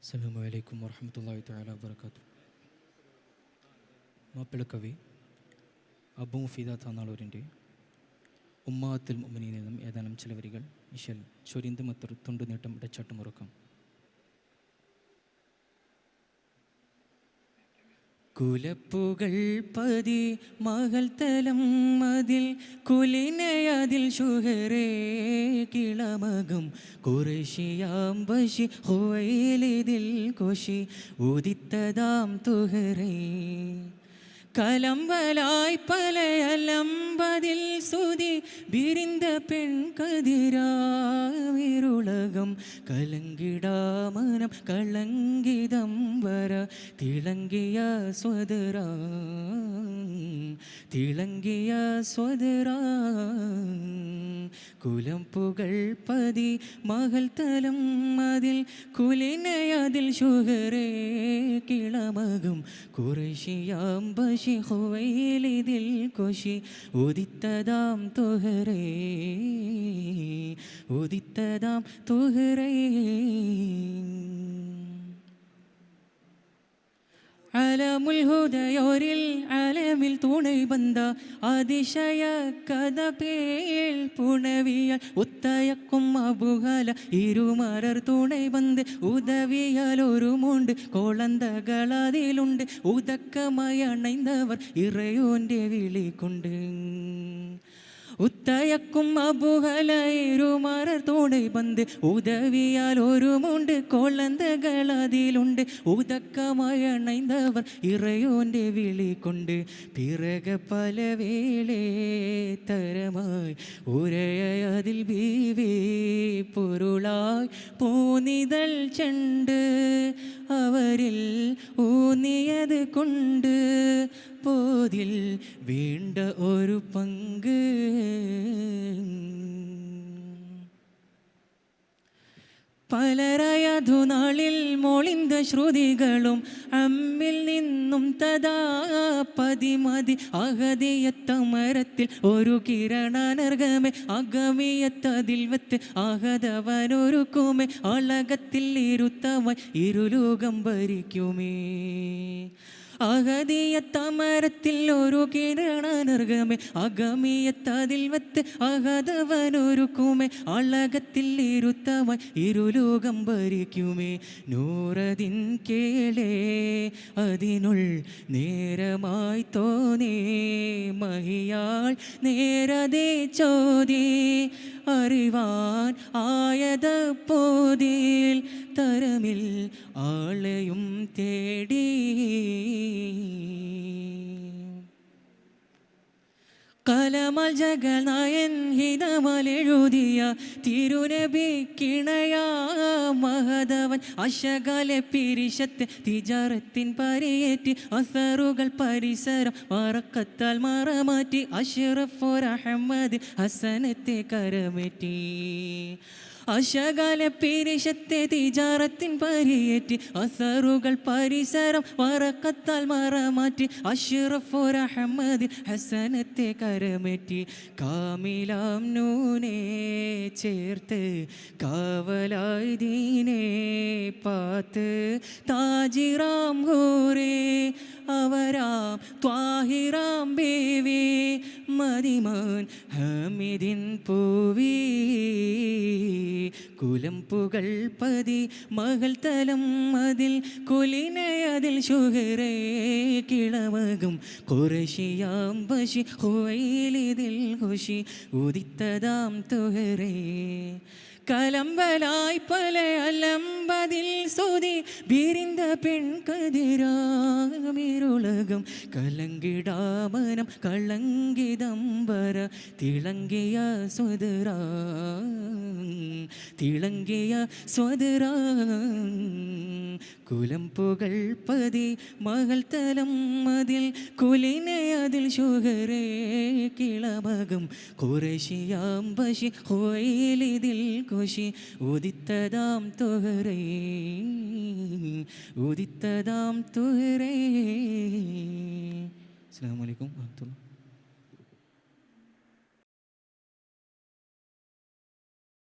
അസ്സലാമു അലൈക്കും വറഹ്മത്തുള്ളാഹി തആല വബറകാതുഹു. മാപ്പിളക്കവി അബു മുഫീദ താന്നാളൂരിൻ്റെ ഉമ്മാത്തുൽ മുഅ്മിനീൻ എന്നും ഏതാനും ചില വരികൾ ഇശൽ ചൊരിന്തുമത്തർ തുണ്ടുനീട്ടം ഇടച്ചാട്ടുമുറക്കം. കുലപ്പുകൾ പതി മകൾ തലം അതിൽ കുലിനയതിൽ ഷുഹറേ കിളമകം കുറേശിയാം ബഷി ഹുവൈലിദിൽ കൊഷി ഉദിത്തതാം തുഹറേ കലമ്പലായി പലയലമ്പതിൽ സുതി വിരിந்த പെൺ കതിരാവിരുളകം കലങ്കിടാമനം കളങ്കിതം വര തിളങ്ങിയ സ്വദരാ തിളങ്ങിയ സ്വദരാ കുലം പുകൾ പതി മകൾ തലം അതിൽ കുലിനയതിൽ ഷുഹറേ കിളമകം കുറേശിയാം ബഷി ഹുവൈലിദിൽ കൊഷി ഉദിത്തതാം തുഹറേ ഉദിത്തതാം തുഹറേ അലമുൽ ഹുദയോരിൽ അലമിൽ തുണை ബന്ധ അതിശയ കഥ പേൽ പുണവിയാൽ ഉത്തയക്കും അബുഹല ഇരുമരർ തുണை ബന്ധ് ഉദവിയാൽ ഒരു മുണ്ട് കോളന്തകളതിലുണ്ട് ഉദക്കമയണൈந்தவர் ഇറയോൻ്റെ വിളി കൊണ്ട് ഉത്തയക്കും അബുഹല ഇരുമരർ തുണை ബന്ധ് ഉദവിയാൽ ഒരു മുണ്ട് കോളന്തകളതിലുണ്ട് ഉദക്കമയണൈந்தவர் ഇറയോൻ്റെ വിളി കൊണ്ട് പിറക പല വേളേ തരമായി ഉരയതിൽ ബീവി പൊരുളായി പൂനിതൾ ചെണ്ട് അവരിൽ ഊന്നിയത് കൊണ്ട് പോതിൽ വേണ്ട ഒരു പങ്ക് പലരയധുനാളിൽ മൊളിന്ത ശ്രുതികളും അമ്മിൽ നിന്നും തഥാ പതിമതി അഹദിയത്തമരത്തിൽ ഒരു കിരണനർഗമേ അഗമിയത്തതിൽ വത്ത് അഹദവനൊരുക്കുമേ അളകത്തിൽ ഇരുത്തമായി ഇരുലോകം ഭരിക്കുമേ അഹദിയത്തമരത്തിൽ ഒരു കിരണനർഗമേ അഗമിയത്തതിൽ വത്ത് അഹദവനൊരുക്കുമേ അളകത്തിൽ ഇരുത്തമായി ഇരുലോകം ഭരിക്കുമേ നൂറതിൻ കേളേ അതിനുൾ നേരമായി തോന്നേ മഹിയാൾ നേരതേ ചോദി അറിവാൻ ആയത പോതിൽ തരമിൽ ആളെയും തേടി കലമൽ ജഗനായൻ ഹിതമലെഴുതിയ തിരുനബി കിണയാ മഹദവൻ അശകലെ പിരിശത്ത് തിജാറത്തിൻ പരിയേറ്റി അസറുകൾ പരിസരം മറക്കത്താൽ മറമാറ്റി അഷ്റഫുറഹ്മദ് ഹസനത്തെ കരമേറ്റി അശകല പിരിശത്തെ തിജാറത്തിൻ പരിയേറ്റി അസറുകൾ പരിസരം വറക്കത്താൽ മറമാറ്റി അഷ്റഫുറഹ്മദ് ഹസനത്തെ കരമേറ്റി കാമിലാം നൂനെ ചേർത്ത് കാവലായി ദീനെ പാത്ത് താജിറാം ഹൂറേ അവരാം ത്വാഹിറാം ബേവി മദിമാൻ ഹമിദിൻ പൂവി കുലം പുകൾ പതി മകൾ തലം അതിൽ കുലിനയതിൽ ഷുഹറേ കിളമകം കുറേശിയാം ബഷി ഹുവൈലിദിൽ കൊഷി ഉദിത്തതാം തുഹറേ കലമ്പലായി പല അലമ്പതിൽ സുതി വിരിந்த പെൺ കതിരാമിരുളകം കലങ്കിടാമനം കളങ്കിതം വര തിളങ്ങിയ സ്വദരാ തിളങ്ങിയ സ്വദരാ കുലം പുകൾ പതി മകൾ തലം അതിൽ കുലിനയതിൽ ഷുഹറേ കിളമകം കുറേശിയാം ബഷി ഹുവൈലിദിൽ കൊഷി ഉദിത്തതാം തുഹറേ ഉദിത്തതാം തുഹറേ. അസ്സലാമു അലൈക്കും വറഹ്മത്തുള്ളാഹി.